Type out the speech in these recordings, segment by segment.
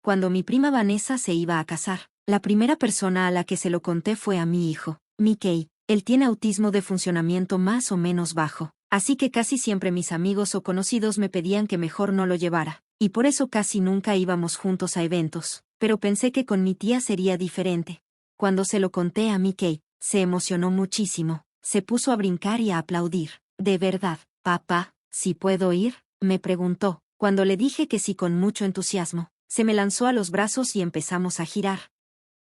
cuando mi prima Vanessa se iba a casar, la primera persona a la que se lo conté fue a mi hijo, Mickey. Él tiene autismo de funcionamiento más o menos bajo, así que casi siempre mis amigos o conocidos me pedían que mejor no lo llevara, y por eso casi nunca íbamos juntos a eventos, pero pensé que con mi tía sería diferente. Cuando se lo conté a Mickey, se emocionó muchísimo, se puso a brincar y a aplaudir. ¿De verdad, papá, si puedo ir?, me preguntó. Cuando le dije que sí con mucho entusiasmo, se me lanzó a los brazos y empezamos a girar.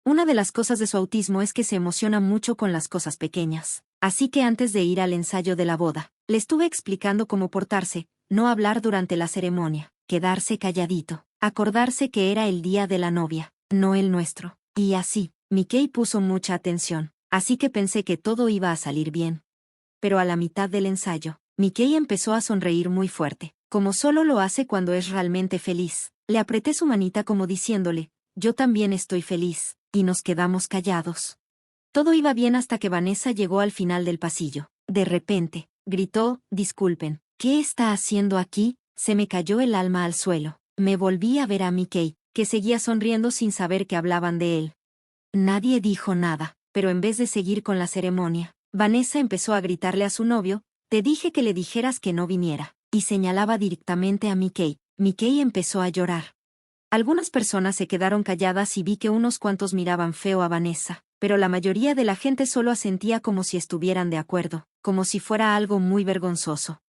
Una de las cosas de su autismo es que se emociona mucho con las cosas pequeñas. Así que antes de ir al ensayo de la boda, le estuve explicando cómo portarse, no hablar durante la ceremonia, quedarse calladito, acordarse que era el día de la novia, no el nuestro. Y así, Mickey puso mucha atención, así que pensé que todo iba a salir bien. Pero a la mitad del ensayo, Mickey empezó a sonreír muy fuerte, como solo lo hace cuando es realmente feliz. Le apreté su manita como diciéndole, yo también estoy feliz, y nos quedamos callados. Todo iba bien hasta que Vanessa llegó al final del pasillo. De repente, gritó, disculpen, ¿qué está haciendo aquí? Se me cayó el alma al suelo. Me volví a ver a Mickey, que seguía sonriendo sin saber que hablaban de él. Nadie dijo nada, pero en vez de seguir con la ceremonia, Vanessa empezó a gritarle a su novio, te dije que le dijeras que no viniera, y señalaba directamente a Mickey. Mickey empezó a llorar. Algunas personas se quedaron calladas y vi que unos cuantos miraban feo a Vanessa, pero la mayoría de la gente solo asentía como si estuvieran de acuerdo, como si fuera algo muy vergonzoso.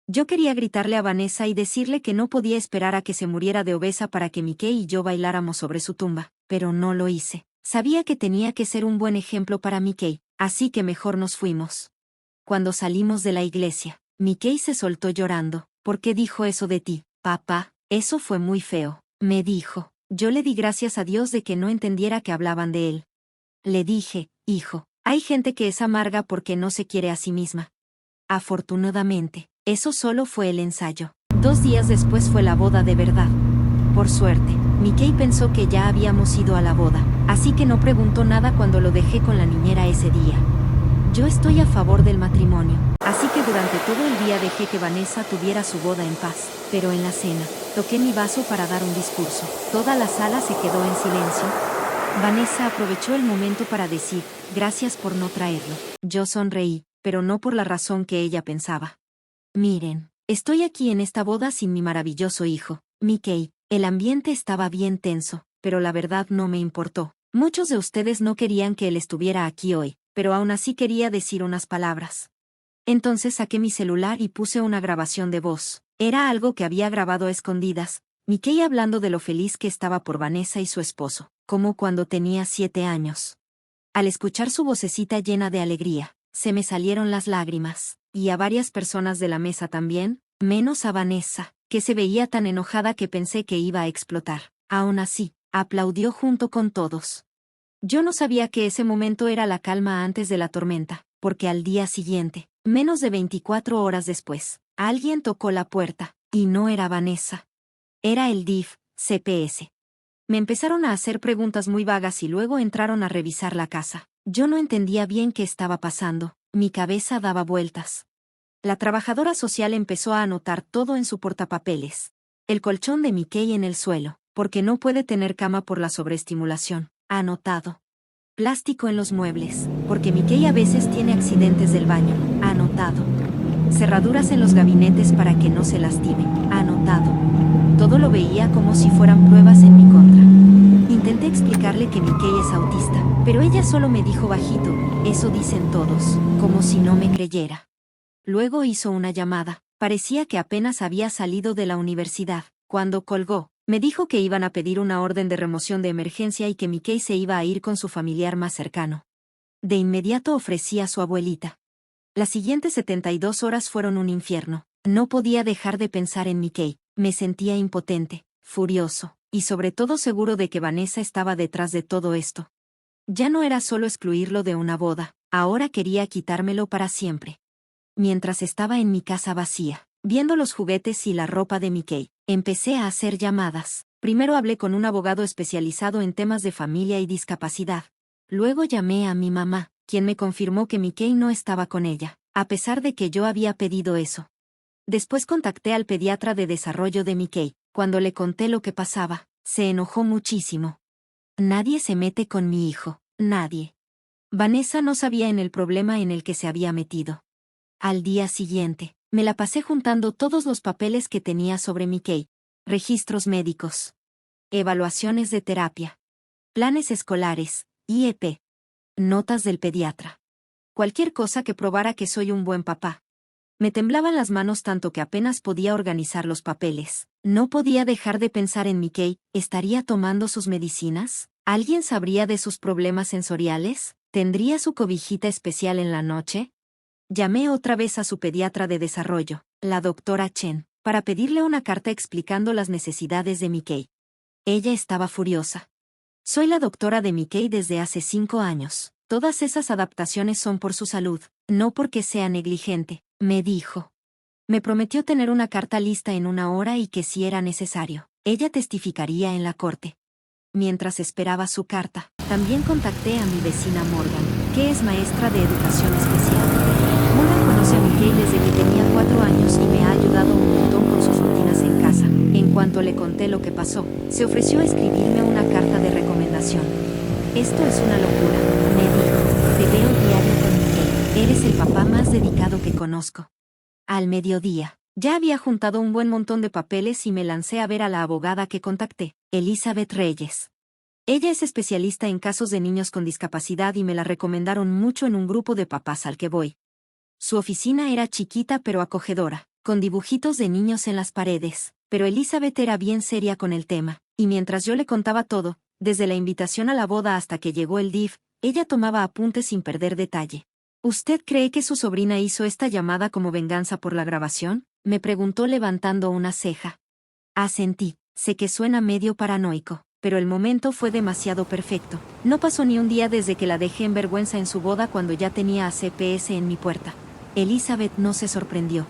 Yo quería gritarle a Vanessa y decirle que no podía esperar a que se muriera de obesa para que Mickey y yo bailáramos sobre su tumba, pero no lo hice. Sabía que tenía que ser un buen ejemplo para Mickey, así que mejor nos fuimos. Cuando salimos de la iglesia, Mickey se soltó llorando. ¿Por qué dijo eso de ti, papá? Eso fue muy feo, me dijo. Yo le di gracias a Dios de que no entendiera que hablaban de él. Le dije, hijo, hay gente que es amarga porque no se quiere a sí misma. Afortunadamente, eso solo fue el ensayo. 2 días después fue la boda de verdad. Por suerte, Mickey pensó que ya habíamos ido a la boda, así que no preguntó nada cuando lo dejé con la niñera ese día. Yo estoy a favor del matrimonio, así que durante todo el día dejé que Vanessa tuviera su boda en paz, pero en la cena, toqué mi vaso para dar un discurso. Toda la sala se quedó en silencio. Vanessa aprovechó el momento para decir, gracias por no traerlo. Yo sonreí, pero no por la razón que ella pensaba. Miren, estoy aquí en esta boda sin mi maravilloso hijo, Mickey. El ambiente estaba bien tenso, pero la verdad no me importó. Muchos de ustedes no querían que él estuviera aquí hoy, pero aún así quería decir unas palabras. Entonces saqué mi celular y puse una grabación de voz. Era algo que había grabado a escondidas, Mickey hablando de lo feliz que estaba por Vanessa y su esposo, como cuando tenía 7 años. Al escuchar su vocecita llena de alegría, se me salieron las lágrimas, y a varias personas de la mesa también, menos a Vanessa, que se veía tan enojada que pensé que iba a explotar. Aún así, aplaudió junto con todos. Yo no sabía que ese momento era la calma antes de la tormenta, porque al día siguiente, menos de 24 horas después, alguien tocó la puerta, y no era Vanessa. Era el DIF, CPS. Me empezaron a hacer preguntas muy vagas y luego entraron a revisar la casa. Yo no entendía bien qué estaba pasando, mi cabeza daba vueltas. La trabajadora social empezó a anotar todo en su portapapeles. El colchón de Mickey en el suelo, porque no puede tener cama por la sobreestimulación, anotado. Plástico en los muebles, porque Mickey a veces tiene accidentes del baño, anotado. Cerraduras en los gabinetes para que no se lastime, anotado. Todo lo veía como si fueran pruebas en mi contra. Intenté explicarle que Mickey es autista, pero ella solo me dijo bajito, eso dicen todos, como si no me creyera. Luego hizo una llamada, parecía que apenas había salido de la universidad. Cuando colgó, me dijo que iban a pedir una orden de remoción de emergencia y que Mickey se iba a ir con su familiar más cercano. De inmediato ofrecí a su abuelita. Las siguientes 72 horas fueron un infierno. No podía dejar de pensar en Mickey, me sentía impotente, furioso, y sobre todo seguro de que Vanessa estaba detrás de todo esto. Ya no era solo excluirlo de una boda, ahora quería quitármelo para siempre. Mientras estaba en mi casa vacía, viendo los juguetes y la ropa de Mickey, empecé a hacer llamadas. Primero hablé con un abogado especializado en temas de familia y discapacidad. Luego llamé a mi mamá, quien me confirmó que Mickey no estaba con ella, a pesar de que yo había pedido eso. Después contacté al pediatra de desarrollo de Mickey. Cuando le conté lo que pasaba, Se enojó muchísimo. Nadie se mete con mi hijo, nadie. Vanessa no sabía en el problema en el que se había metido. Al día siguiente, me la pasé juntando todos los papeles que tenía sobre Mickey. Registros médicos. Evaluaciones de terapia. Planes escolares, IEP. Notas del pediatra. Cualquier cosa que probara que soy un buen papá. Me temblaban las manos tanto que apenas podía organizar los papeles. No podía dejar de pensar en Mickey. ¿Estaría tomando sus medicinas? ¿Alguien sabría de sus problemas sensoriales? ¿Tendría su cobijita especial en la noche? Llamé otra vez a su pediatra de desarrollo, la doctora Chen, para pedirle una carta explicando las necesidades de Mickey. Ella estaba furiosa. Soy la doctora de Mickey desde hace 5 años. Todas esas adaptaciones son por su salud, no porque sea negligente, me dijo. Me prometió tener una carta lista en 1 hora y que si era necesario, ella testificaría en la corte. Mientras esperaba su carta, también contacté a mi vecina Morgan, que es maestra de educación especial. Morgan conoce a Mickey desde que tenía 4 años y me ha ayudado un montón con sus rutinas en casa. En cuanto le conté lo que pasó, se ofreció a escribirme una carta de recomendación. Esto es una locura, me dijo. Te veo diario con Mickey. Eres el papá más dedicado que conozco. Al mediodía, ya había juntado un buen montón de papeles y me lancé a ver a la abogada que contacté, Elizabeth Reyes. Ella es especialista en casos de niños con discapacidad y me la recomendaron mucho en un grupo de papás al que voy. Su oficina era chiquita pero acogedora, con dibujitos de niños en las paredes, pero Elizabeth era bien seria con el tema, y mientras yo le contaba todo, desde la invitación a la boda hasta que llegó el DIF, ella tomaba apuntes sin perder detalle. ¿Usted cree que su sobrina hizo esta llamada como venganza por la grabación?, me preguntó levantando una ceja. Asentí. Sé que suena medio paranoico, pero el momento fue demasiado perfecto. No pasó ni un día desde que la dejé en vergüenza en su boda cuando ya tenía a CPS en mi puerta. Elizabeth no se sorprendió.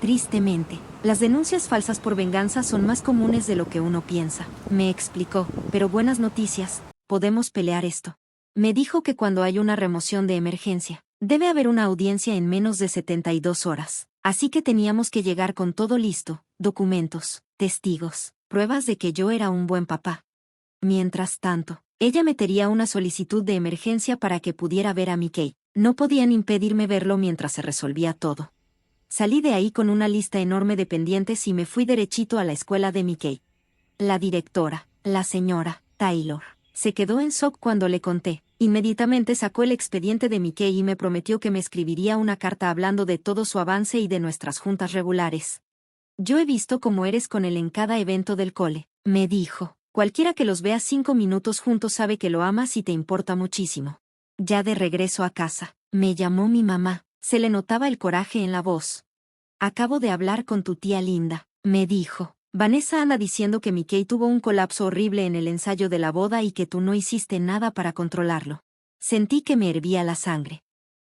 Tristemente, las denuncias falsas por venganza son más comunes de lo que uno piensa, me explicó, pero buenas noticias, podemos pelear esto. Me dijo que cuando hay una remoción de emergencia, debe haber una audiencia en menos de 72 horas, así que teníamos que llegar con todo listo, documentos, testigos, pruebas de que yo era un buen papá. Mientras tanto, ella metería una solicitud de emergencia para que pudiera ver a Mickey. No podían impedirme verlo mientras se resolvía todo. Salí de ahí con una lista enorme de pendientes y me fui derechito a la escuela de Mickey. La directora, la señora Taylor, se quedó en shock cuando le conté. Inmediatamente sacó el expediente de Mickey y me prometió que me escribiría una carta hablando de todo su avance y de nuestras juntas regulares. Yo he visto cómo eres con él en cada evento del cole, me dijo. Cualquiera que los vea 5 minutos juntos sabe que lo amas y te importa muchísimo. Ya de regreso a casa, me llamó mi mamá, se le notaba el coraje en la voz. Acabo de hablar con tu tía Linda, me dijo. Vanessa anda diciendo que Mickey tuvo un colapso horrible en el ensayo de la boda y que tú no hiciste nada para controlarlo. Sentí que me hervía la sangre.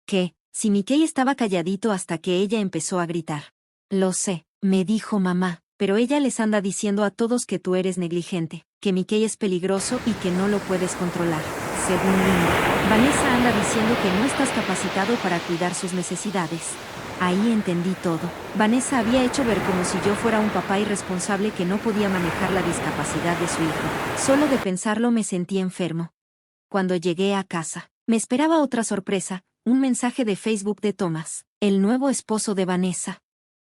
¿Qué? Si Mickey estaba calladito hasta que ella empezó a gritar. Lo sé, me dijo mamá, pero ella les anda diciendo a todos que tú eres negligente, que Mickey es peligroso y que no lo puedes controlar. Según Linda, Vanessa anda diciendo que no estás capacitado para cuidar sus necesidades. Ahí entendí todo. Vanessa había hecho ver como si yo fuera un papá irresponsable que no podía manejar la discapacidad de su hijo. Solo de pensarlo me sentí enfermo. Cuando llegué a casa, me esperaba otra sorpresa, un mensaje de Facebook de Thomas, el nuevo esposo de Vanessa.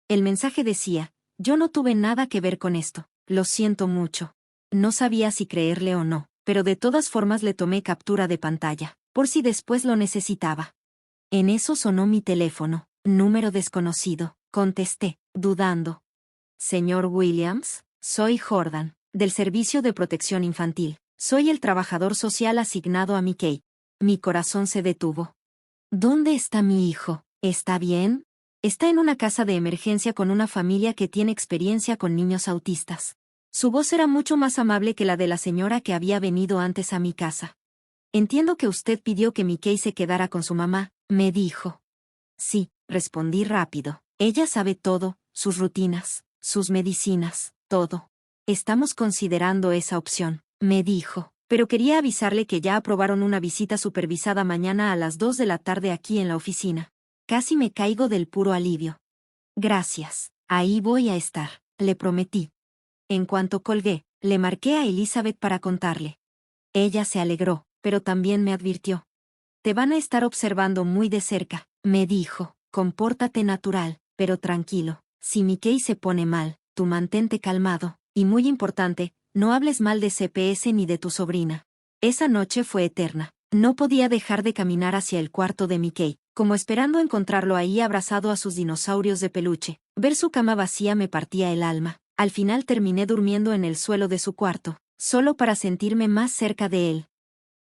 El mensaje decía: yo no tuve nada que ver con esto, lo siento mucho. No sabía si creerle o no, pero de todas formas le tomé captura de pantalla, por si después lo necesitaba. En eso sonó mi teléfono, número desconocido, contesté, dudando. Señor Williams, soy Jordan, del Servicio de Protección Infantil. Soy el trabajador social asignado a Mickey. Mi corazón se detuvo. ¿Dónde está mi hijo? ¿Está bien? Está en una casa de emergencia con una familia que tiene experiencia con niños autistas. Su voz era mucho más amable que la de la señora que había venido antes a mi casa. Entiendo que usted pidió que Mickey se quedara con su mamá, me dijo. Sí, respondí rápido. Ella sabe todo, sus rutinas, sus medicinas, todo. Estamos considerando esa opción, me dijo, pero quería avisarle que ya aprobaron una visita supervisada mañana a las 2 de la tarde aquí en la oficina. Casi me caigo del puro alivio. Gracias, ahí voy a estar, le prometí. En cuanto colgué, Le marqué a Elizabeth para contarle. Ella se alegró, pero también me advirtió. Te van a estar observando muy de cerca, me dijo. Compórtate natural, pero tranquilo. Si Mickey se pone mal, tú mantente calmado. Y muy importante, no hables mal de CPS ni de tu sobrina. Esa noche fue eterna. No podía dejar de caminar hacia el cuarto de Mickey, como esperando encontrarlo ahí abrazado a sus dinosaurios de peluche. Ver su cama vacía me partía el alma. Al final terminé durmiendo en el suelo de su cuarto, solo para sentirme más cerca de él.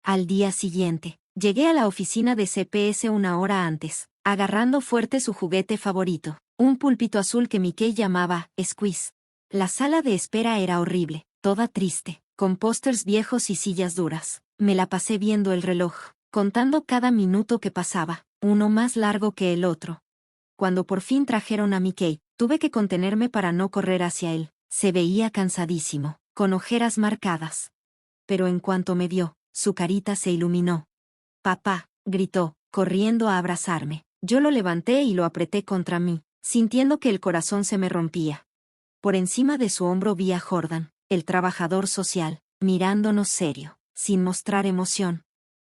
Al día siguiente, llegué a la oficina de CPS una hora antes, agarrando fuerte su juguete favorito, un púlpito azul que Mickey llamaba Squeeze. La sala de espera era horrible, toda triste, con pósters viejos y sillas duras. Me la pasé viendo el reloj, contando cada minuto que pasaba, uno más largo que el otro. Cuando por fin trajeron a Mickey, tuve que contenerme para no correr hacia él. Se veía cansadísimo, con ojeras marcadas. Pero en cuanto me vio, su carita se iluminó. «Papá», gritó, corriendo a abrazarme. Yo lo levanté y lo apreté contra mí, sintiendo que el corazón se me rompía. Por encima de su hombro vi a Jordan, el trabajador social, mirándonos serio, sin mostrar emoción.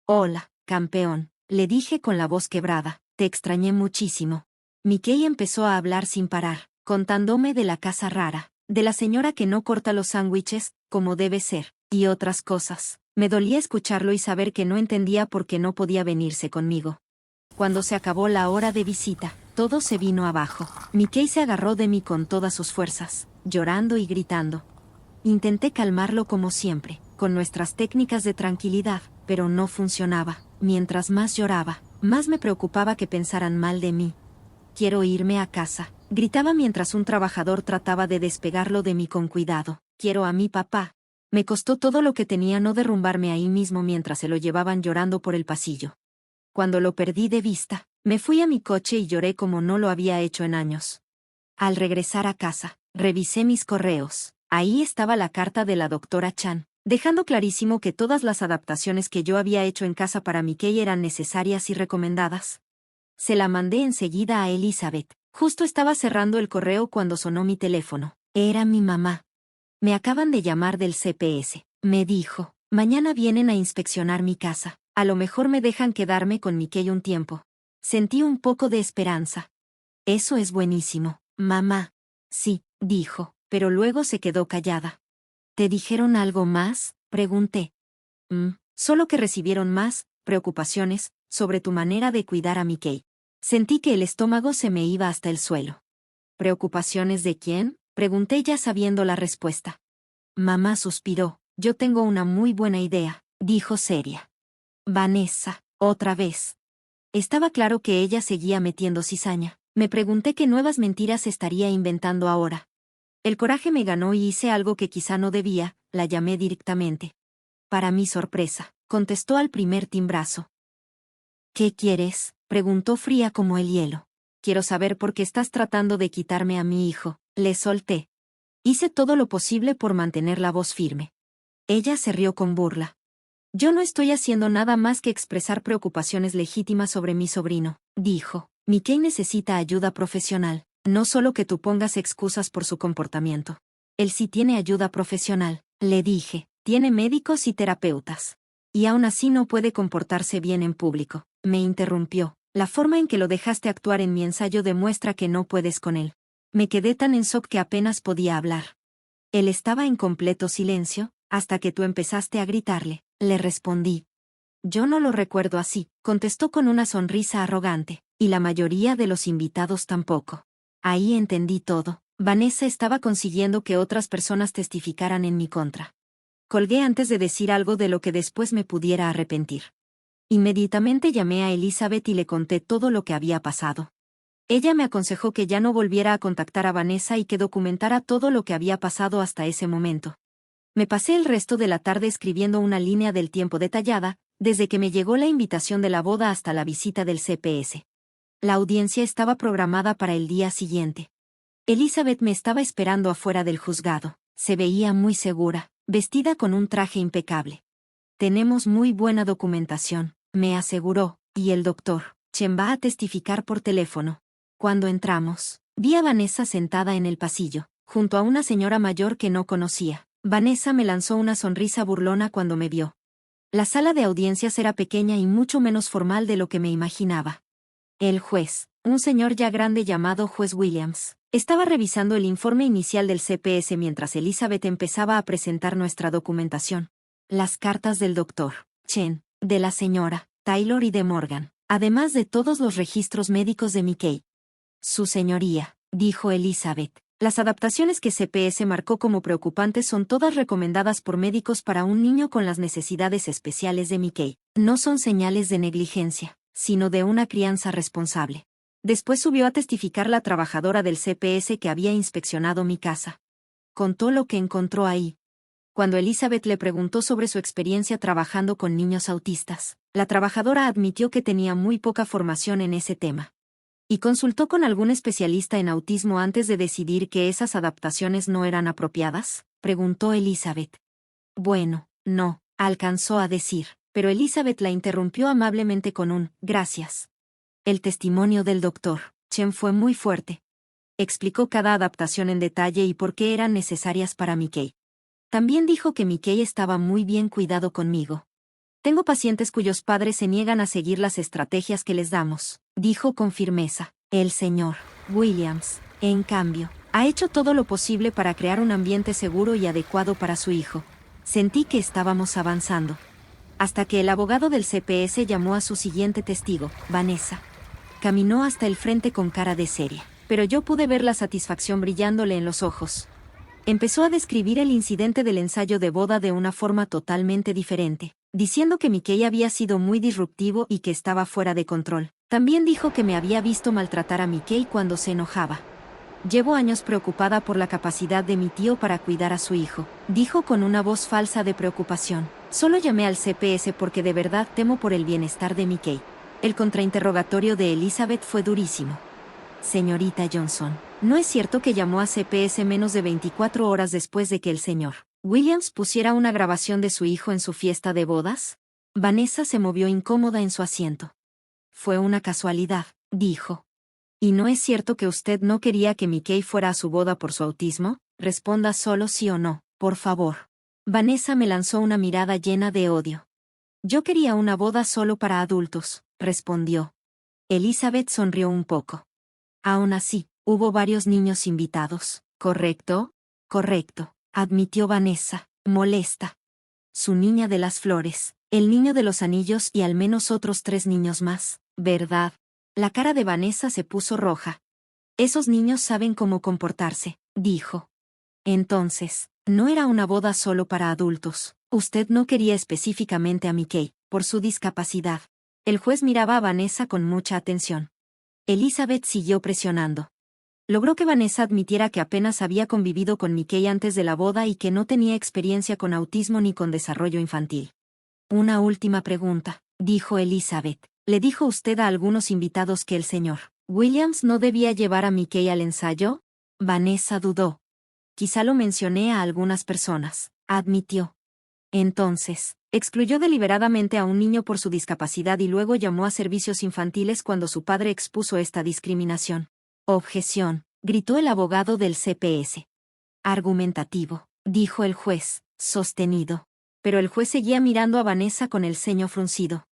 «Hola, campeón», le dije con la voz quebrada, «te extrañé muchísimo». Mickey empezó a hablar sin parar, contándome de la casa rara, de la señora que no corta los sándwiches, como debe ser, y otras cosas. Me dolía escucharlo y saber que no entendía por qué no podía venirse conmigo. Cuando se acabó la hora de visita, todo se vino abajo. Mickey se agarró de mí con todas sus fuerzas, llorando y gritando. Intenté calmarlo como siempre, con nuestras técnicas de tranquilidad, pero no funcionaba. Mientras más lloraba, más me preocupaba que pensaran mal de mí. «Quiero irme a casa», gritaba mientras un trabajador trataba de despegarlo de mí con cuidado. «Quiero a mi papá». Me costó todo lo que tenía no derrumbarme ahí mismo mientras se lo llevaban llorando por el pasillo. Cuando lo perdí de vista, me fui a mi coche y lloré como no lo había hecho en años. Al regresar a casa, revisé mis correos. Ahí estaba la carta de la doctora Chan, dejando clarísimo que todas las adaptaciones que yo había hecho en casa para Mickey eran necesarias y recomendadas. Se la mandé enseguida a Elizabeth. Justo estaba cerrando el correo cuando sonó mi teléfono. Era mi mamá. «Me acaban de llamar del CPS», me dijo. «Mañana vienen a inspeccionar mi casa. A lo mejor me dejan quedarme con Mickey un tiempo». Sentí un poco de esperanza. «Eso es buenísimo, mamá». «Sí», dijo, pero luego se quedó callada. «¿Te dijeron algo más?», pregunté. Solo que recibieron más preocupaciones sobre tu manera de cuidar a Mickey». Sentí que el estómago se me iba hasta el suelo. «¿Preocupaciones de quién?», pregunté ya sabiendo la respuesta. Mamá suspiró. «Yo tengo una muy buena idea», dijo seria. «Vanessa, otra vez». Estaba claro que ella seguía metiendo cizaña. Me pregunté qué nuevas mentiras estaría inventando ahora. El coraje me ganó y hice algo que quizá no debía, la llamé directamente. Para mi sorpresa, contestó al primer timbrazo. «¿Qué quieres?», preguntó fría como el hielo. «Quiero saber por qué estás tratando de quitarme a mi hijo», le solté. Hice todo lo posible por mantener la voz firme. Ella se rió con burla. «Yo no estoy haciendo nada más que expresar preocupaciones legítimas sobre mi sobrino», dijo. «Mickey necesita ayuda profesional, no solo que tú pongas excusas por su comportamiento». «Él sí tiene ayuda profesional», le dije. «Tiene médicos y terapeutas. Y aún así no puede comportarse bien en público», me interrumpió. «La forma en que lo dejaste actuar en mi ensayo demuestra que no puedes con él». Me quedé tan en shock que apenas podía hablar. Él estaba en completo silencio, hasta que tú empezaste a gritarle, le respondí. «Yo no lo recuerdo así», contestó con una sonrisa arrogante, y la mayoría de los invitados tampoco. Ahí entendí todo. Vanessa estaba consiguiendo que otras personas testificaran en mi contra. Colgué antes de decir algo de lo que después me pudiera arrepentir. Inmediatamente llamé a Elizabeth y le conté todo lo que había pasado. Ella me aconsejó que ya no volviera a contactar a Vanessa y que documentara todo lo que había pasado hasta ese momento. Me pasé el resto de la tarde escribiendo una línea del tiempo detallada, desde que me llegó la invitación de la boda hasta la visita del CPS. La audiencia estaba programada para el día siguiente. Elizabeth me estaba esperando afuera del juzgado. Se veía muy segura, vestida con un traje impecable. «Tenemos muy buena documentación», me aseguró, «y el doctor Chen va a testificar por teléfono». Cuando entramos, vi a Vanessa sentada en el pasillo, junto a una señora mayor que no conocía. Vanessa me lanzó una sonrisa burlona cuando me vio. La sala de audiencias era pequeña y mucho menos formal de lo que me imaginaba. El juez, un señor ya grande llamado juez Williams, estaba revisando el informe inicial del CPS mientras Elizabeth empezaba a presentar nuestra documentación. Las cartas del doctor Chen, de la señora Taylor y de Morgan, además de todos los registros médicos de Mickey. Su señoría, dijo Elizabeth, las adaptaciones que CPS marcó como preocupantes son todas recomendadas por médicos para un niño con las necesidades especiales de Mickey. No son señales de negligencia, sino de una crianza responsable. Después subió a testificar la trabajadora del CPS que había inspeccionado mi casa. Contó lo que encontró ahí. Cuando Elizabeth le preguntó sobre su experiencia trabajando con niños autistas, la trabajadora admitió que tenía muy poca formación en ese tema. ¿Y consultó con algún especialista en autismo antes de decidir que esas adaptaciones no eran apropiadas?, preguntó Elizabeth. Bueno, no, alcanzó a decir, pero Elizabeth la interrumpió amablemente con un «gracias». El testimonio del doctor Chen fue muy fuerte. Explicó cada adaptación en detalle y por qué eran necesarias para Mickey. También dijo que Mickey estaba muy bien cuidado conmigo. Tengo pacientes cuyos padres se niegan a seguir las estrategias que les damos, dijo con firmeza. El señor Williams, en cambio, ha hecho todo lo posible para crear un ambiente seguro y adecuado para su hijo. Sentí que estábamos avanzando. Hasta que el abogado del CPS llamó a su siguiente testigo, Vanessa. Caminó hasta el frente con cara de seria, pero yo pude ver la satisfacción brillándole en los ojos. Empezó a describir el incidente del ensayo de boda de una forma totalmente diferente, diciendo que Mickey había sido muy disruptivo y que estaba fuera de control. También dijo que me había visto maltratar a Mickey cuando se enojaba. Llevo años preocupada por la capacidad de mi tío para cuidar a su hijo, dijo con una voz falsa de preocupación. Solo llamé al CPS porque de verdad temo por el bienestar de Mickey. El contrainterrogatorio de Elizabeth fue durísimo. Señorita Johnson, ¿no es cierto que llamó a CPS menos de 24 horas después de que el señor Williams pusiera una grabación de su hijo en su fiesta de bodas? Vanessa se movió incómoda en su asiento. Fue una casualidad, dijo. ¿Y no es cierto que usted no quería que Mickey fuera a su boda por su autismo? Responda solo sí o no, por favor. Vanessa me lanzó una mirada llena de odio. Yo quería una boda solo para adultos, respondió. Elizabeth sonrió un poco. Aún así, hubo varios niños invitados, ¿correcto? Correcto, admitió Vanessa, molesta. Su niña de las flores, el niño de los anillos y al menos otros 3 niños más, ¿verdad? La cara de Vanessa se puso roja. Esos niños saben cómo comportarse, dijo. Entonces, no era una boda solo para adultos. Usted no quería específicamente a Mickey, por su discapacidad. El juez miraba a Vanessa con mucha atención. Elizabeth siguió presionando. Logró que Vanessa admitiera que apenas había convivido con Mickey antes de la boda y que no tenía experiencia con autismo ni con desarrollo infantil. Una última pregunta, dijo Elizabeth. ¿Le dijo usted a algunos invitados que el señor Williams no debía llevar a Mickey al ensayo? Vanessa dudó. Quizá lo mencioné a algunas personas, admitió. Entonces, excluyó deliberadamente a un niño por su discapacidad y luego llamó a servicios infantiles cuando su padre expuso esta discriminación. Objeción, gritó el abogado del CPS. Argumentativo, dijo el juez, sostenido. Pero el juez seguía mirando a Vanessa con el ceño fruncido.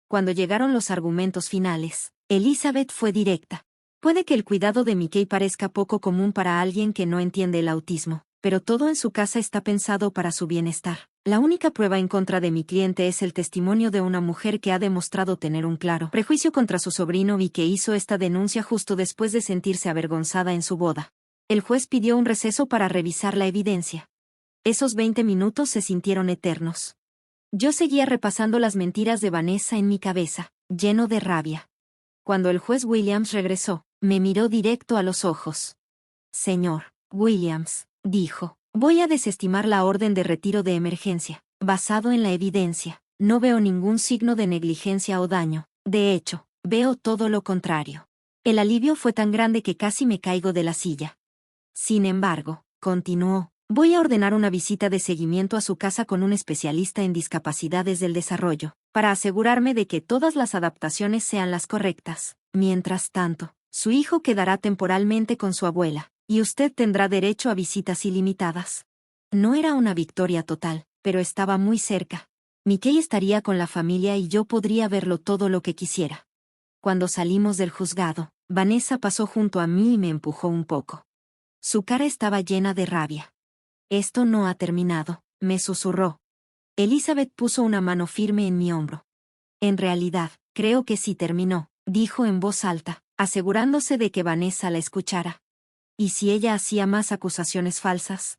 Cuando llegaron los argumentos finales, Elizabeth fue directa. Puede que el cuidado de Mickey parezca poco común para alguien que no entiende el autismo, pero todo en su casa está pensado para su bienestar. La única prueba en contra de mi cliente es el testimonio de una mujer que ha demostrado tener un claro prejuicio contra su sobrino y que hizo esta denuncia justo después de sentirse avergonzada en su boda. El juez pidió un receso para revisar la evidencia. Esos 20 minutos se sintieron eternos. Yo seguía repasando las mentiras de Vanessa en mi cabeza, lleno de rabia. Cuando el juez Williams regresó, me miró directo a los ojos. Señor Williams, dijo. Voy a desestimar la orden de retiro de emergencia. Basado en la evidencia, no veo ningún signo de negligencia o daño. De hecho, veo todo lo contrario. El alivio fue tan grande que casi me caigo de la silla. Sin embargo, continuó, voy a ordenar una visita de seguimiento a su casa con un especialista en discapacidades del desarrollo, para asegurarme de que todas las adaptaciones sean las correctas. Mientras tanto, su hijo quedará temporalmente con su abuela, y usted tendrá derecho a visitas ilimitadas. No era una victoria total, pero estaba muy cerca. Mickey estaría con la familia y yo podría verlo todo lo que quisiera. Cuando salimos del juzgado, Vanessa pasó junto a mí y me empujó un poco. Su cara estaba llena de rabia. Esto no ha terminado, me susurró. Elizabeth puso una mano firme en mi hombro. En realidad, creo que sí terminó, dijo en voz alta, asegurándose de que Vanessa la escuchara. ¿Y si ella hacía más acusaciones falsas?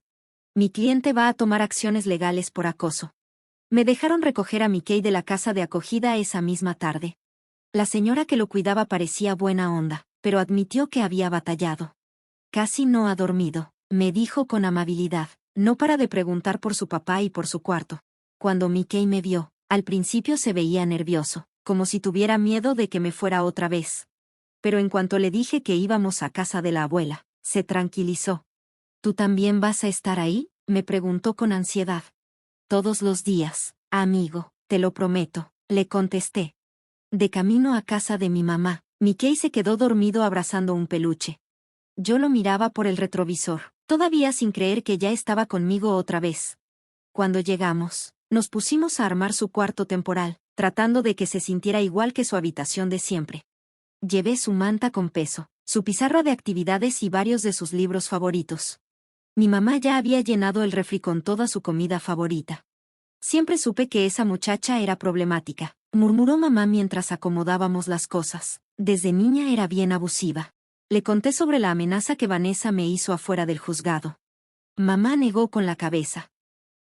Mi cliente va a tomar acciones legales por acoso. Me dejaron recoger a Mickey de la casa de acogida esa misma tarde. La señora que lo cuidaba parecía buena onda, pero admitió que había batallado. Casi no ha dormido, me dijo con amabilidad, no para de preguntar por su papá y por su cuarto. Cuando Mickey me vio, al principio se veía nervioso, como si tuviera miedo de que me fuera otra vez. Pero en cuanto le dije que íbamos a casa de la abuela, se tranquilizó. ¿Tú también vas a estar ahí?, me preguntó con ansiedad. Todos los días, amigo, te lo prometo, le contesté. De camino a casa de mi mamá, Mickey se quedó dormido abrazando un peluche. Yo lo miraba por el retrovisor, todavía sin creer que ya estaba conmigo otra vez. Cuando llegamos, nos pusimos a armar su cuarto temporal, tratando de que se sintiera igual que su habitación de siempre. Llevé su manta con peso, su pizarra de actividades y varios de sus libros favoritos. Mi mamá ya había llenado el refri con toda su comida favorita. Siempre supe que esa muchacha era problemática, murmuró mamá mientras acomodábamos las cosas. Desde niña era bien abusiva. Le conté sobre la amenaza que Vanessa me hizo afuera del juzgado. Mamá negó con la cabeza.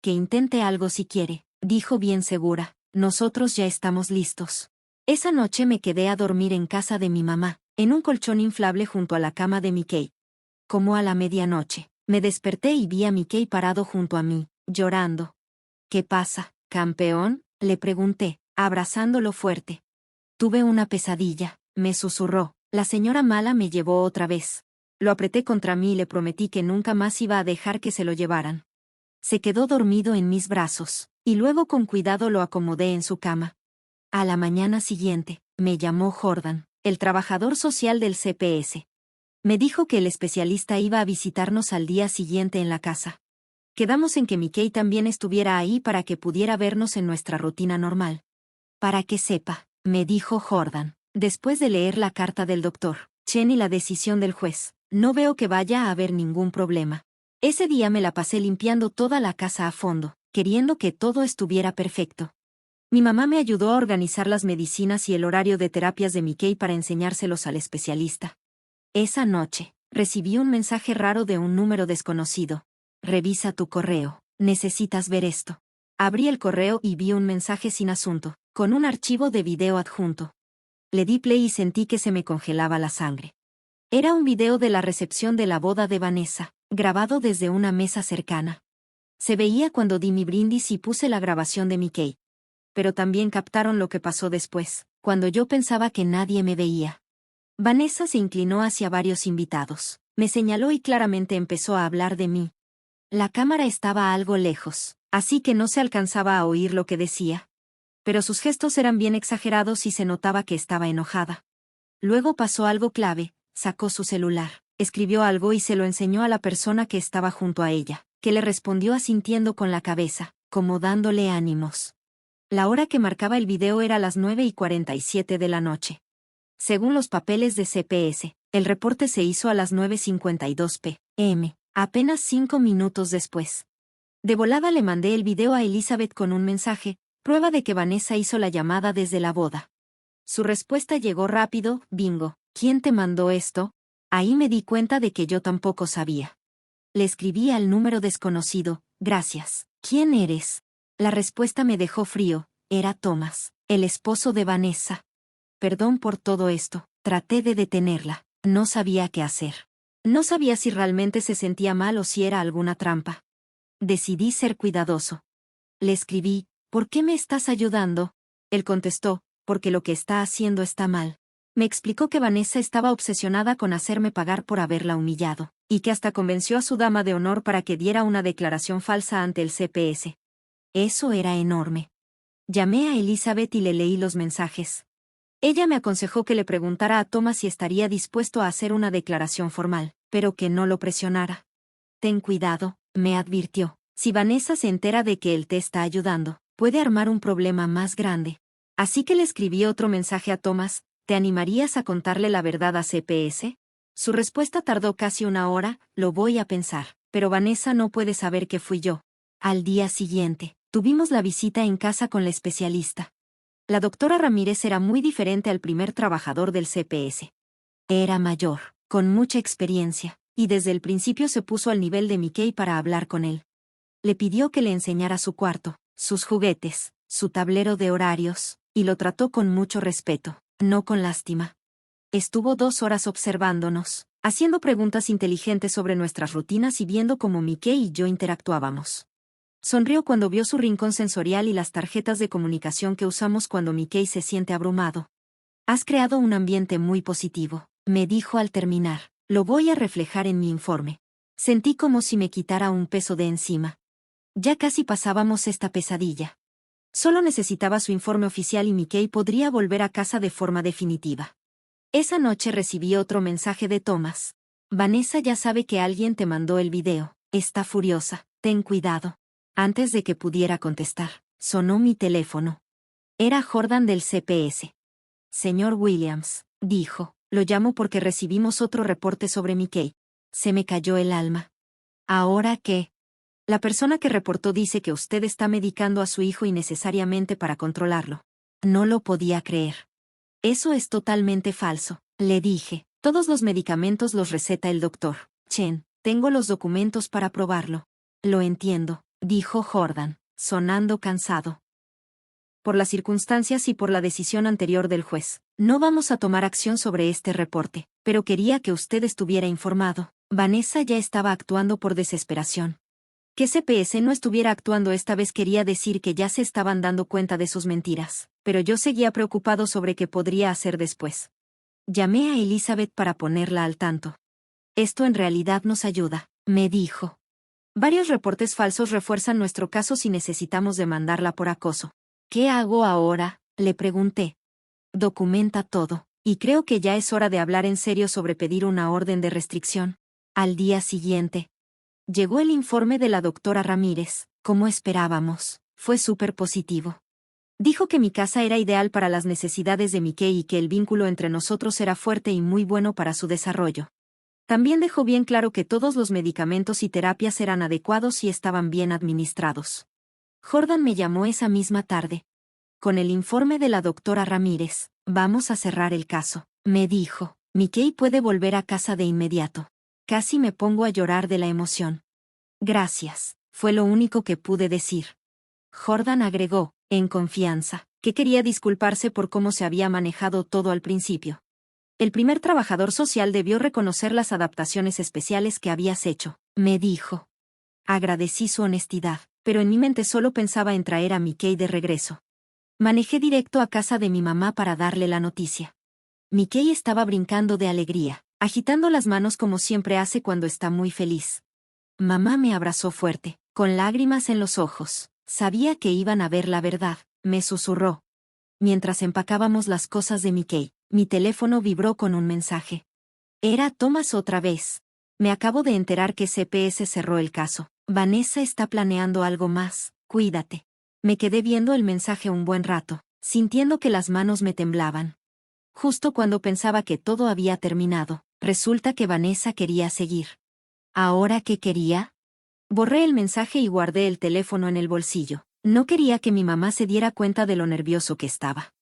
Que intente algo si quiere, dijo bien segura, nosotros ya estamos listos. Esa noche me quedé a dormir en casa de mi mamá, en un colchón inflable junto a la cama de Mickey. Como a la medianoche, me desperté y vi a Mickey parado junto a mí, llorando. ¿Qué pasa, campeón?, le pregunté, abrazándolo fuerte. Tuve una pesadilla, me susurró, la señora mala me llevó otra vez. Lo apreté contra mí y le prometí que nunca más iba a dejar que se lo llevaran. Se quedó dormido en mis brazos, y luego con cuidado lo acomodé en su cama. A la mañana siguiente, me llamó Jordan, el trabajador social del CPS. Me dijo que el especialista iba a visitarnos al día siguiente en la casa. Quedamos en que Mickey también estuviera ahí para que pudiera vernos en nuestra rutina normal. Para que sepa, me dijo Jordan, después de leer la carta del doctor Chen y la decisión del juez, no veo que vaya a haber ningún problema. Ese día me la pasé limpiando toda la casa a fondo, queriendo que todo estuviera perfecto. Mi mamá me ayudó a organizar las medicinas y el horario de terapias de Mickey para enseñárselos al especialista. Esa noche, recibí un mensaje raro de un número desconocido. Revisa tu correo, necesitas ver esto. Abrí el correo y vi un mensaje sin asunto, con un archivo de video adjunto. Le di play y sentí que se me congelaba la sangre. Era un video de la recepción de la boda de Vanessa, grabado desde una mesa cercana. Se veía cuando di mi brindis y puse la grabación de Mickey. Pero también captaron lo que pasó después, cuando yo pensaba que nadie me veía. Vanessa se inclinó hacia varios invitados, me señaló y claramente empezó a hablar de mí. La cámara estaba algo lejos, así que no se alcanzaba a oír lo que decía. Pero sus gestos eran bien exagerados y se notaba que estaba enojada. Luego pasó algo clave, sacó su celular, escribió algo y se lo enseñó a la persona que estaba junto a ella, que le respondió asintiendo con la cabeza, como dándole ánimos. La hora que marcaba el video era las 9:47 de la noche. Según los papeles de CPS, el reporte se hizo a las 9:52 p.m., apenas 5 minutos después. De volada le mandé el video a Elizabeth con un mensaje, prueba de que Vanessa hizo la llamada desde la boda. Su respuesta llegó rápido, bingo, ¿quién te mandó esto? Ahí me di cuenta de que yo tampoco sabía. Le escribí al número desconocido, gracias, ¿quién eres? La respuesta me dejó frío, era Thomas, el esposo de Vanessa. Perdón por todo esto, traté de detenerla, no sabía qué hacer. No sabía si realmente se sentía mal o si era alguna trampa. Decidí ser cuidadoso. Le escribí, ¿por qué me estás ayudando? Él contestó, porque lo que está haciendo está mal. Me explicó que Vanessa estaba obsesionada con hacerme pagar por haberla humillado, y que hasta convenció a su dama de honor para que diera una declaración falsa ante el CPS. Eso era enorme. Llamé a Elizabeth y le leí los mensajes. Ella me aconsejó que le preguntara a Thomas si estaría dispuesto a hacer una declaración formal, pero que no lo presionara. Ten cuidado, me advirtió. Si Vanessa se entera de que él te está ayudando, puede armar un problema más grande. Así que le escribí otro mensaje a Thomas: ¿te animarías a contarle la verdad a CPS? Su respuesta tardó casi una hora: lo voy a pensar, pero Vanessa no puede saber que fui yo. Al día siguiente, tuvimos la visita en casa con la especialista. La doctora Ramírez era muy diferente al primer trabajador del CPS. Era mayor, con mucha experiencia, y desde el principio se puso al nivel de Mickey para hablar con él. Le pidió que le enseñara su cuarto, sus juguetes, su tablero de horarios, y lo trató con mucho respeto, no con lástima. Estuvo 2 horas observándonos, haciendo preguntas inteligentes sobre nuestras rutinas y viendo cómo Mickey y yo interactuábamos. Sonrió cuando vio su rincón sensorial y las tarjetas de comunicación que usamos cuando Mickey se siente abrumado. Has creado un ambiente muy positivo, me dijo al terminar. Lo voy a reflejar en mi informe. Sentí como si me quitara un peso de encima. Ya casi pasábamos esta pesadilla. Solo necesitaba su informe oficial y Mickey podría volver a casa de forma definitiva. Esa noche recibí otro mensaje de Thomas. Vanessa ya sabe que alguien te mandó el video. Está furiosa, ten cuidado. Antes de que pudiera contestar, sonó mi teléfono. Era Jordan del CPS. Señor Williams, dijo, lo llamo porque recibimos otro reporte sobre Mickey. Se me cayó el alma. ¿Ahora qué? La persona que reportó dice que usted está medicando a su hijo innecesariamente para controlarlo. No lo podía creer. Eso es totalmente falso, le dije. Todos los medicamentos los receta el doctor Chen. Tengo los documentos para probarlo. Lo entiendo, dijo Jordan, sonando cansado. Por las circunstancias y por la decisión anterior del juez, no vamos a tomar acción sobre este reporte, pero quería que usted estuviera informado. Vanessa ya estaba actuando por desesperación. Que CPS no estuviera actuando esta vez quería decir que ya se estaban dando cuenta de sus mentiras, pero yo seguía preocupado sobre qué podría hacer después. Llamé a Elizabeth para ponerla al tanto. Esto en realidad nos ayuda, me dijo. Varios reportes falsos refuerzan nuestro caso si necesitamos demandarla por acoso. ¿Qué hago ahora?, le pregunté. Documenta todo, y creo que ya es hora de hablar en serio sobre pedir una orden de restricción. Al día siguiente, llegó el informe de la doctora Ramírez. Como esperábamos, fue súper positivo. Dijo que mi casa era ideal para las necesidades de Mickey y que el vínculo entre nosotros era fuerte y muy bueno para su desarrollo. También dejó bien claro que todos los medicamentos y terapias eran adecuados y estaban bien administrados. Jordan me llamó esa misma tarde. Con el informe de la doctora Ramírez, vamos a cerrar el caso, me dijo. Mickey puede volver a casa de inmediato. Casi me pongo a llorar de la emoción. Gracias, fue lo único que pude decir. Jordan agregó, en confianza, que quería disculparse por cómo se había manejado todo al principio. El primer trabajador social debió reconocer las adaptaciones especiales que habías hecho, me dijo. Agradecí su honestidad, pero en mi mente solo pensaba en traer a Mickey de regreso. Manejé directo a casa de mi mamá para darle la noticia. Mickey estaba brincando de alegría, agitando las manos como siempre hace cuando está muy feliz. Mamá me abrazó fuerte, con lágrimas en los ojos. Sabía que iban a ver la verdad, me susurró. Mientras empacábamos las cosas de Mickey, mi teléfono vibró con un mensaje. Era Thomas otra vez. Me acabo de enterar que CPS cerró el caso. Vanessa está planeando algo más, cuídate. Me quedé viendo el mensaje un buen rato, sintiendo que las manos me temblaban. Justo cuando pensaba que todo había terminado, resulta que Vanessa quería seguir. ¿Ahora qué quería? Borré el mensaje y guardé el teléfono en el bolsillo. No quería que mi mamá se diera cuenta de lo nervioso que estaba.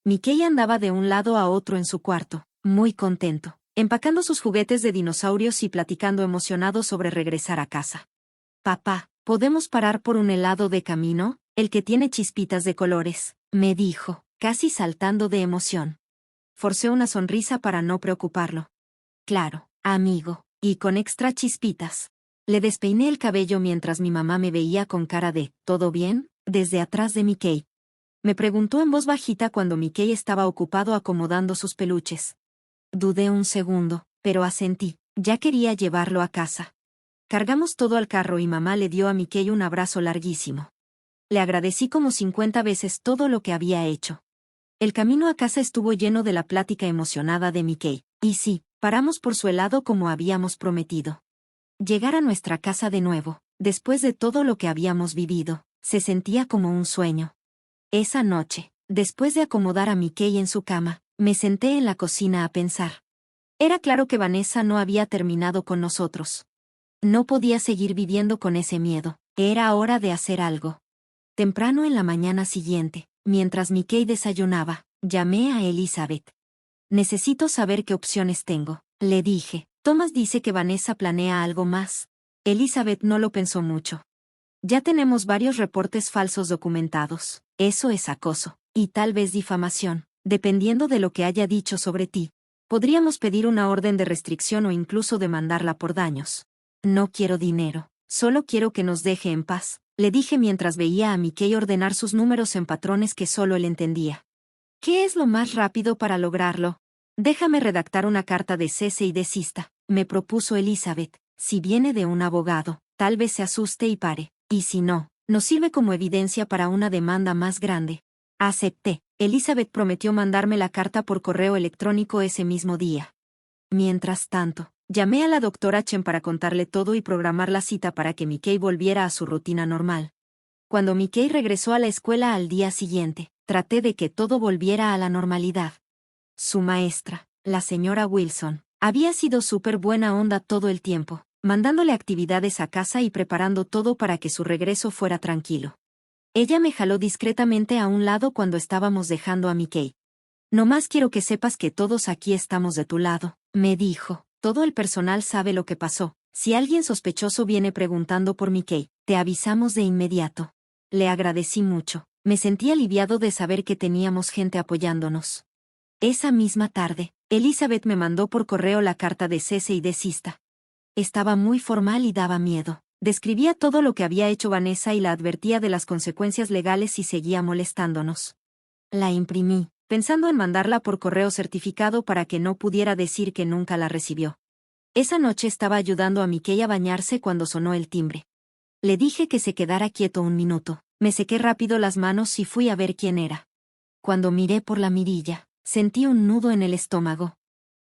Mickey andaba de un lado a otro en su cuarto, muy contento, empacando sus juguetes de dinosaurios y platicando emocionado sobre regresar a casa. Papá, ¿podemos parar por un helado de camino? El que tiene chispitas de colores, me dijo, casi saltando de emoción. Forcé una sonrisa para no preocuparlo. Claro, amigo, y con extra chispitas. Le despeiné el cabello mientras mi mamá me veía con cara de ¿todo bien?, desde atrás de Mickey. Me preguntó en voz bajita cuando Mickey estaba ocupado acomodando sus peluches. Dudé un segundo, pero asentí. Ya quería llevarlo a casa. Cargamos todo al carro y mamá le dio a Mickey un abrazo larguísimo. Le agradecí como 50 veces todo lo que había hecho. El camino a casa estuvo lleno de la plática emocionada de Mickey. Y sí, paramos por su helado como habíamos prometido. Llegar a nuestra casa de nuevo, Después de todo lo que habíamos vivido, se sentía como un sueño. Esa noche, después de acomodar a Mickey en su cama, me senté en la cocina a pensar. Era claro que Vanessa no había terminado con nosotros. No podía seguir viviendo con ese miedo. Era hora de hacer algo. Temprano en la mañana siguiente, mientras Mickey desayunaba, llamé a Elizabeth. Necesito saber qué opciones tengo, le dije. Thomas dice que Vanessa planea algo más. Elizabeth no lo pensó mucho. Ya tenemos varios reportes falsos documentados. Eso es acoso, y tal vez difamación, dependiendo de lo que haya dicho sobre ti. Podríamos pedir una orden de restricción o incluso demandarla por daños. No quiero dinero, solo quiero que nos deje en paz, le dije mientras veía a Mickey ordenar sus números en patrones que solo él entendía. ¿Qué es lo más rápido para lograrlo? Déjame redactar una carta de cese y desista, me propuso Elizabeth. Si viene de un abogado, tal vez se asuste y pare, y si no, nos sirve como evidencia para una demanda más grande. Acepté. Elizabeth prometió mandarme la carta por correo electrónico ese mismo día. Mientras tanto, llamé a la doctora Chen para contarle todo y programar la cita para que Mickey volviera a su rutina normal. Cuando Mickey regresó a la escuela al día siguiente, traté de que todo volviera a la normalidad. Su maestra, la señora Wilson, había sido súper buena onda todo el tiempo, mandándole actividades a casa y preparando todo para que su regreso fuera tranquilo. Ella me jaló discretamente a un lado cuando estábamos dejando a Mickey. Nomás quiero que sepas que todos aquí estamos de tu lado, me dijo. Todo el personal sabe lo que pasó. Si alguien sospechoso viene preguntando por Mickey, te avisamos de inmediato. Le agradecí mucho. Me sentí aliviado de saber que teníamos gente apoyándonos. Esa misma tarde, Elizabeth me mandó por correo la carta de cese y desista. Estaba muy formal y daba miedo. Describía todo lo que había hecho Vanessa y la advertía de las consecuencias legales si seguía molestándonos. La imprimí, pensando en mandarla por correo certificado para que no pudiera decir que nunca la recibió. Esa noche estaba ayudando a Mickey a bañarse cuando sonó el timbre. Le dije que se quedara quieto un minuto. Me sequé rápido las manos y fui a ver quién era. Cuando miré por la mirilla, sentí un nudo en el estómago.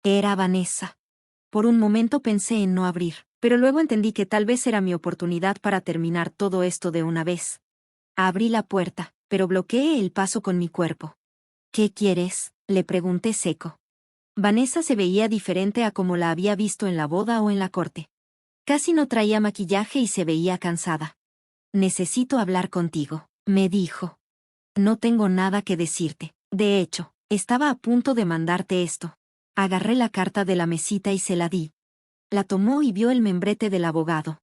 Era Vanessa. Por un momento pensé en no abrir, pero luego entendí que tal vez era mi oportunidad para terminar todo esto de una vez. Abrí la puerta, pero bloqueé el paso con mi cuerpo. ¿Qué quieres?, le pregunté seco. Vanessa se veía diferente a como la había visto en la boda o en la corte. Casi no traía maquillaje y se veía cansada. Necesito hablar contigo, me dijo. No tengo nada que decirte. De hecho, estaba a punto de mandarte esto. Agarré la carta de la mesita y se la di. La tomó y vio el membrete del abogado.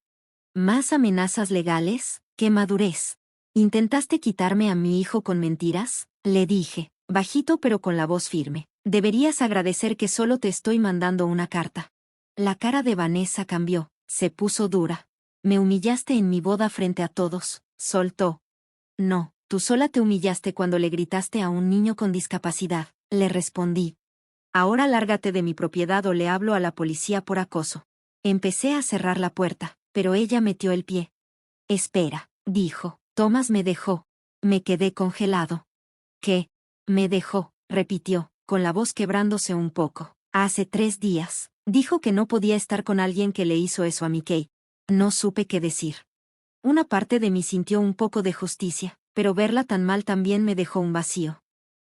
¿Más amenazas legales? ¡Qué madurez! ¿Intentaste quitarme a mi hijo con mentiras?, le dije, bajito pero con la voz firme. Deberías agradecer que solo te estoy mandando una carta. La cara de Vanessa cambió, se puso dura. Me humillaste en mi boda frente a todos, soltó. No, tú sola te humillaste cuando le gritaste a un niño con discapacidad, le respondí. Ahora lárgate de mi propiedad o le hablo a la policía por acoso. Empecé a cerrar la puerta, pero ella metió el pie. Espera, dijo. Thomas me dejó. Me quedé congelado. ¿Qué? Me dejó, repitió, con la voz quebrándose un poco. Hace 3 días. Dijo que no podía estar con alguien que le hizo eso a Mickey. No supe qué decir. Una parte de mí sintió un poco de justicia, pero verla tan mal también me dejó un vacío.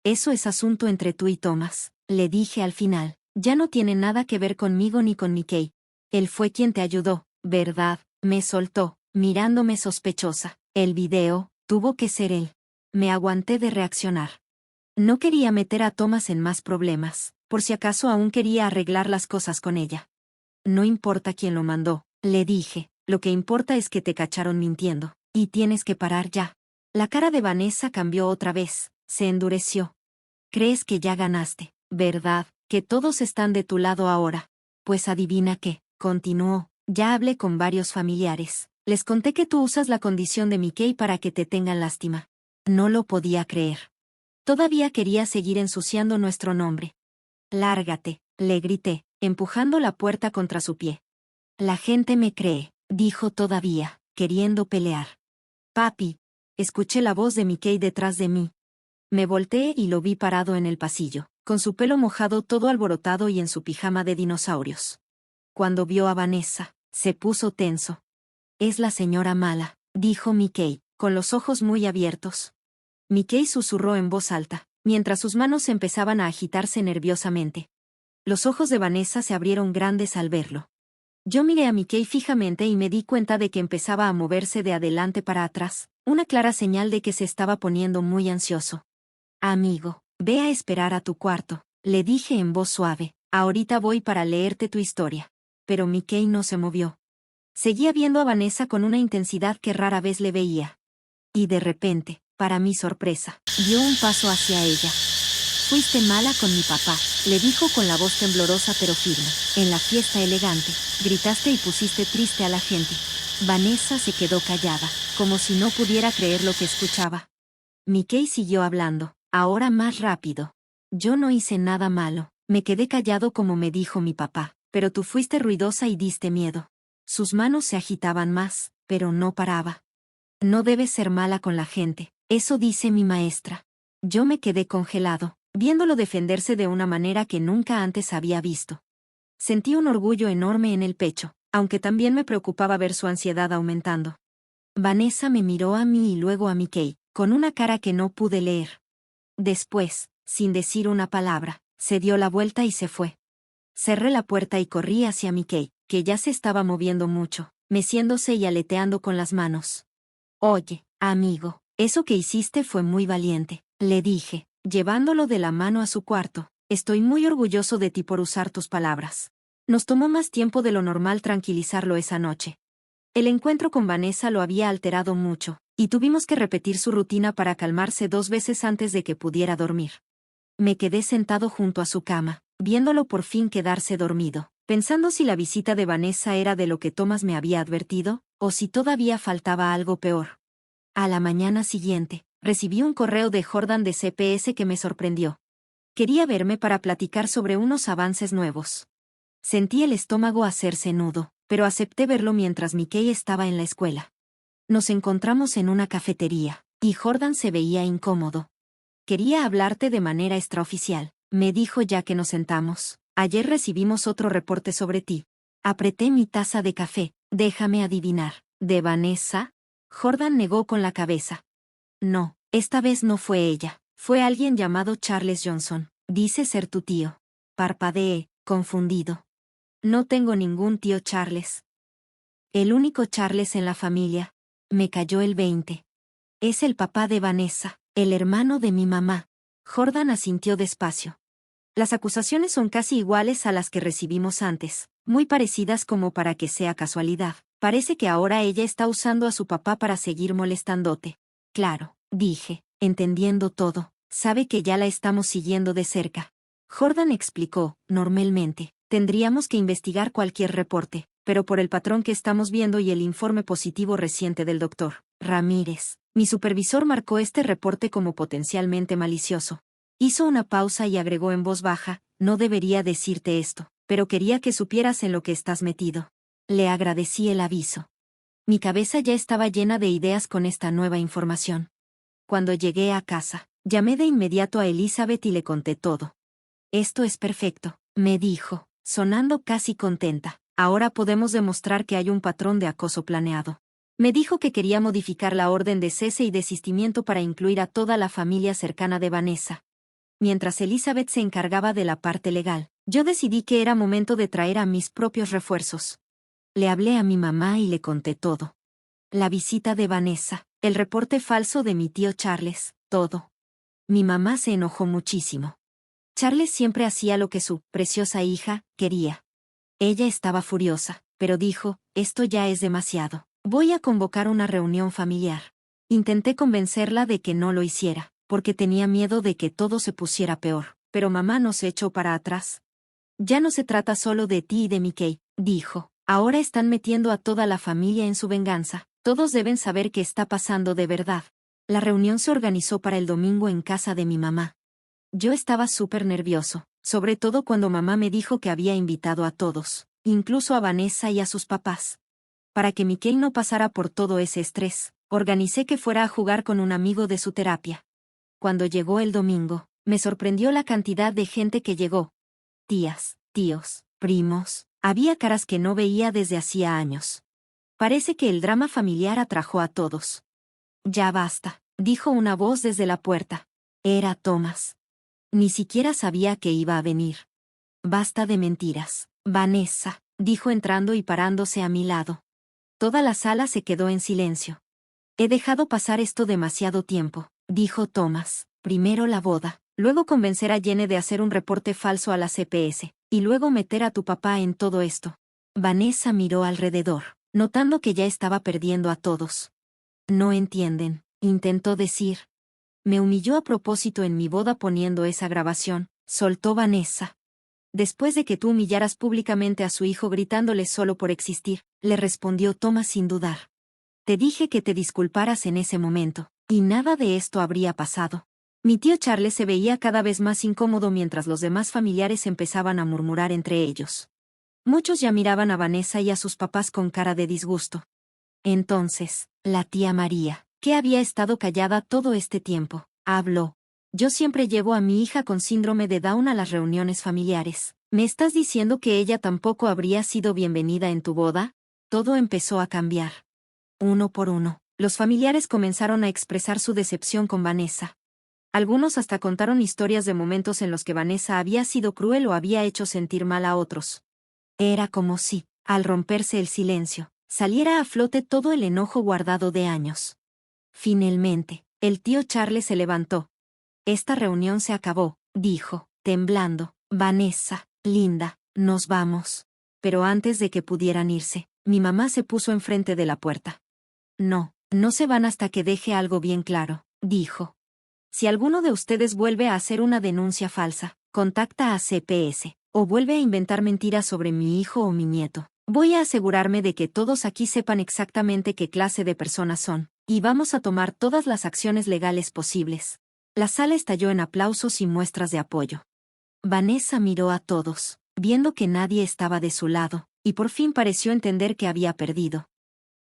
Eso es asunto entre tú y Thomas, le dije al final. Ya no tiene nada que ver conmigo ni con Mickey. Él fue quien te ayudó, ¿verdad? Me soltó, mirándome sospechosa. El video, tuvo que ser él. Me aguanté de reaccionar. No quería meter a Thomas en más problemas, por si acaso aún quería arreglar las cosas con ella. No importa quién lo mandó, le dije, lo que importa es que te cacharon mintiendo, y tienes que parar ya. La cara de Vanessa cambió otra vez, se endureció. Crees que ya ganaste, ¿verdad? Que todos están de tu lado ahora. Pues adivina qué, continuó, ya hablé con varios familiares. Les conté que tú usas la condición de Mickey para que te tengan lástima. No lo podía creer. Todavía quería seguir ensuciando nuestro nombre. Lárgate, le grité, empujando la puerta contra su pie. La gente me cree, dijo todavía, queriendo pelear. Papi, escuché la voz de Mickey detrás de mí. Me volteé y lo vi parado en el pasillo, con su pelo mojado todo alborotado y en su pijama de dinosaurios. Cuando vio a Vanessa, se puso tenso. Es la señora mala, dijo Mickey, con los ojos muy abiertos. Mickey susurró en voz alta, mientras sus manos empezaban a agitarse nerviosamente. Los ojos de Vanessa se abrieron grandes al verlo. Yo miré a Mickey fijamente y me di cuenta de que empezaba a moverse de adelante para atrás, una clara señal de que se estaba poniendo muy ansioso. Amigo, ve a esperar a tu cuarto, le dije en voz suave. Ahorita voy para leerte tu historia. Pero Mickey no se movió. Seguía viendo a Vanessa con una intensidad que rara vez le veía. Y de repente, para mi sorpresa, dio un paso hacia ella. Fuiste mala con mi papá, le dijo con la voz temblorosa pero firme. En la fiesta elegante, gritaste y pusiste triste a la gente. Vanessa se quedó callada, como si no pudiera creer lo que escuchaba. Mickey siguió hablando, ahora más rápido. Yo no hice nada malo, me quedé callado como me dijo mi papá, pero tú fuiste ruidosa y diste miedo. Sus manos se agitaban más, pero no paraba. No debes ser mala con la gente, eso dice mi maestra. Yo me quedé congelado, viéndolo defenderse de una manera que nunca antes había visto. Sentí un orgullo enorme en el pecho, aunque también me preocupaba ver su ansiedad aumentando. Vanessa me miró a mí y luego a Mickey, con una cara que no pude leer. Después, sin decir una palabra, se dio la vuelta y se fue. Cerré la puerta y corrí hacia Mickey, que ya se estaba moviendo mucho, meciéndose y aleteando con las manos. Oye, amigo, eso que hiciste fue muy valiente, le dije, llevándolo de la mano a su cuarto. Estoy muy orgulloso de ti por usar tus palabras. Nos tomó más tiempo de lo normal tranquilizarlo esa noche. El encuentro con Vanessa lo había alterado mucho, y tuvimos que repetir su rutina para calmarse 2 veces antes de que pudiera dormir. Me quedé sentado junto a su cama, viéndolo por fin quedarse dormido, pensando si la visita de Vanessa era de lo que Thomas me había advertido, o si todavía faltaba algo peor. A la mañana siguiente, recibí un correo de Jordan de CPS que me sorprendió. Quería verme para platicar sobre unos avances nuevos. Sentí el estómago hacerse nudo, pero acepté verlo mientras Mickey estaba en la escuela. Nos encontramos en una cafetería, y Jordan se veía incómodo. Quería hablarte de manera extraoficial, me dijo ya que nos sentamos. Ayer recibimos otro reporte sobre ti. Apreté mi taza de café. Déjame adivinar. ¿De Vanessa? Jordan negó con la cabeza. No, esta vez no fue ella. Fue alguien llamado Charles Johnson. Dice ser tu tío. Parpadeé, confundido. No tengo ningún tío Charles. El único Charles en la familia. Me cayó el 20. Es el papá de Vanessa, el hermano de mi mamá. Jordan asintió despacio. Las acusaciones son casi iguales a las que recibimos antes, muy parecidas como para que sea casualidad. Parece que ahora ella está usando a su papá para seguir molestándote. Claro, dije, entendiendo todo, sabe que ya la estamos siguiendo de cerca. Jordan explicó, normalmente, tendríamos que investigar cualquier reporte, pero por el patrón que estamos viendo y el informe positivo reciente del doctor Ramírez, mi supervisor marcó este reporte como potencialmente malicioso. Hizo una pausa y agregó en voz baja, no debería decirte esto, pero quería que supieras en lo que estás metido. Le agradecí el aviso. Mi cabeza ya estaba llena de ideas con esta nueva información. Cuando llegué a casa, llamé de inmediato a Elizabeth y le conté todo. Esto es perfecto, me dijo, sonando casi contenta. Ahora podemos demostrar que hay un patrón de acoso planeado. Me dijo que quería modificar la orden de cese y desistimiento para incluir a toda la familia cercana de Vanessa. Mientras Elizabeth se encargaba de la parte legal, yo decidí que era momento de traer a mis propios refuerzos. Le hablé a mi mamá y le conté todo. La visita de Vanessa, el reporte falso de mi tío Charles, todo. Mi mamá se enojó muchísimo. Charles siempre hacía lo que su preciosa hija quería. Ella estaba furiosa, pero dijo, esto ya es demasiado. Voy a convocar una reunión familiar. Intenté convencerla de que no lo hiciera, porque tenía miedo de que todo se pusiera peor, pero mamá no se echó para atrás. Ya no se trata solo de ti y de Mickey, dijo. Ahora están metiendo a toda la familia en su venganza. Todos deben saber qué está pasando de verdad. La reunión se organizó para el domingo en casa de mi mamá. Yo estaba súper nervioso, sobre todo cuando mamá me dijo que había invitado a todos, incluso a Vanessa y a sus papás. Para que Mickey no pasara por todo ese estrés, organicé que fuera a jugar con un amigo de su terapia. Cuando llegó el domingo, me sorprendió la cantidad de gente que llegó. Tías, tíos, primos, había caras que no veía desde hacía años. Parece que el drama familiar atrajo a todos. Ya basta, dijo una voz desde la puerta. Era Thomas. Ni siquiera sabía que iba a venir. Basta de mentiras, Vanessa, dijo entrando y parándose a mi lado. Toda la sala se quedó en silencio. He dejado pasar esto demasiado tiempo, dijo Thomas. Primero la boda, luego convencer a Jenny de hacer un reporte falso a la CPS, y luego meter a tu papá en todo esto. Vanessa miró alrededor, notando que ya estaba perdiendo a todos. No entienden, intentó decir. Me humilló a propósito en mi boda poniendo esa grabación, soltó Vanessa. Después de que tú humillaras públicamente a su hijo gritándole solo por existir, le respondió Thomas sin dudar. Te dije que te disculparas en ese momento, y nada de esto habría pasado. Mi tío Charles se veía cada vez más incómodo mientras los demás familiares empezaban a murmurar entre ellos. Muchos ya miraban a Vanessa y a sus papás con cara de disgusto. Entonces, la tía María, que había estado callada todo este tiempo, habló. Yo siempre llevo a mi hija con síndrome de Down a las reuniones familiares. ¿Me estás diciendo que ella tampoco habría sido bienvenida en tu boda? Todo empezó a cambiar. Uno por uno, los familiares comenzaron a expresar su decepción con Vanessa. Algunos hasta contaron historias de momentos en los que Vanessa había sido cruel o había hecho sentir mal a otros. Era como si, al romperse el silencio, saliera a flote todo el enojo guardado de años. Finalmente, el tío Charles se levantó. Esta reunión se acabó, dijo, temblando. Vanessa, linda, nos vamos. Pero antes de que pudieran irse, mi mamá se puso enfrente de la puerta. No, no se van hasta que deje algo bien claro, dijo. Si alguno de ustedes vuelve a hacer una denuncia falsa, contacta a CPS, o vuelve a inventar mentiras sobre mi hijo o mi nieto. Voy a asegurarme de que todos aquí sepan exactamente qué clase de personas son, y vamos a tomar todas las acciones legales posibles. La sala estalló en aplausos y muestras de apoyo. Vanessa miró a todos, viendo que nadie estaba de su lado, y por fin pareció entender que había perdido.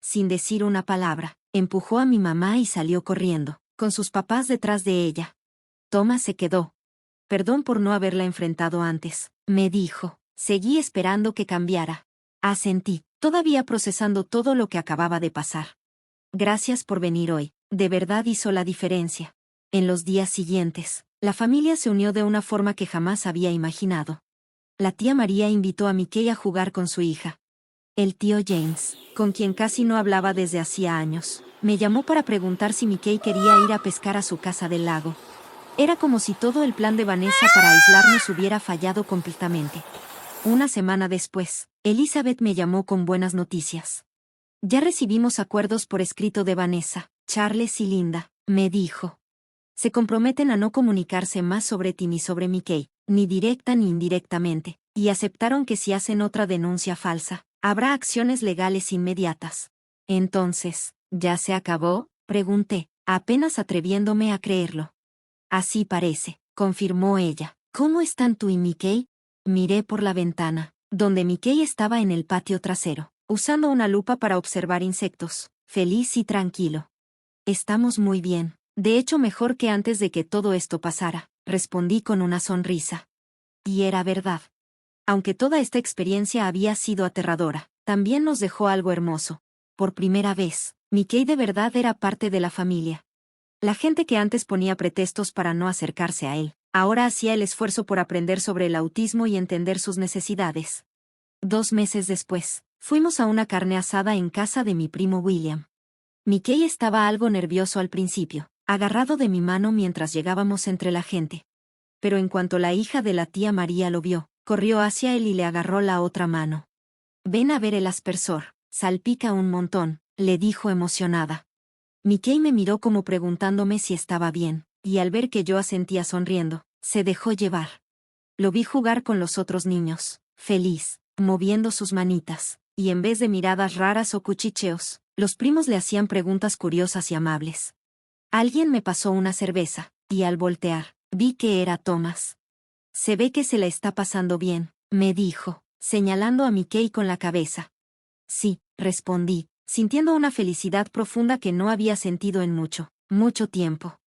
Sin decir una palabra, empujó a mi mamá y salió corriendo, con sus papás detrás de ella. Thomas se quedó. Perdón por no haberla enfrentado antes, me dijo. Seguí esperando que cambiara. Asentí, todavía procesando todo lo que acababa de pasar. Gracias por venir hoy, de verdad hizo la diferencia. En los días siguientes, la familia se unió de una forma que jamás había imaginado. La tía María invitó a Mickey a jugar con su hija. El tío James, con quien casi no hablaba desde hacía años, me llamó para preguntar si Mickey quería ir a pescar a su casa del lago. Era como si todo el plan de Vanessa para aislarnos hubiera fallado completamente. Una semana después, Elizabeth me llamó con buenas noticias. Ya recibimos acuerdos por escrito de Vanessa, Charles y Linda, me dijo. Se comprometen a no comunicarse más sobre ti ni sobre Mickey, ni directa ni indirectamente, y aceptaron que si hacen otra denuncia falsa, habrá acciones legales inmediatas. Entonces, ¿ya se acabó?, pregunté, apenas atreviéndome a creerlo. Así parece, confirmó ella. ¿Cómo están tú y Mickey? Miré por la ventana, donde Mickey estaba en el patio trasero, usando una lupa para observar insectos, feliz y tranquilo. Estamos muy bien. De hecho, mejor que antes de que todo esto pasara, respondí con una sonrisa. Y era verdad. Aunque toda esta experiencia había sido aterradora, también nos dejó algo hermoso. Por primera vez, Mickey de verdad era parte de la familia. La gente que antes ponía pretextos para no acercarse a él, ahora hacía el esfuerzo por aprender sobre el autismo y entender sus necesidades. 2 meses después, fuimos a una carne asada en casa de mi primo William. Mickey estaba algo nervioso al principio, agarrado de mi mano mientras llegábamos entre la gente. Pero en cuanto la hija de la tía María lo vio, corrió hacia él y le agarró la otra mano. Ven a ver el aspersor, salpica un montón, le dijo emocionada. Mickey me miró como preguntándome si estaba bien, y al ver que yo asentía sonriendo, se dejó llevar. Lo vi jugar con los otros niños, feliz, moviendo sus manitas, y en vez de miradas raras o cuchicheos, los primos le hacían preguntas curiosas y amables. Alguien me pasó una cerveza, y al voltear, vi que era Thomas. Se ve que se la está pasando bien, me dijo, señalando a Mickey con la cabeza. Sí, respondí, sintiendo una felicidad profunda que no había sentido en mucho, mucho tiempo.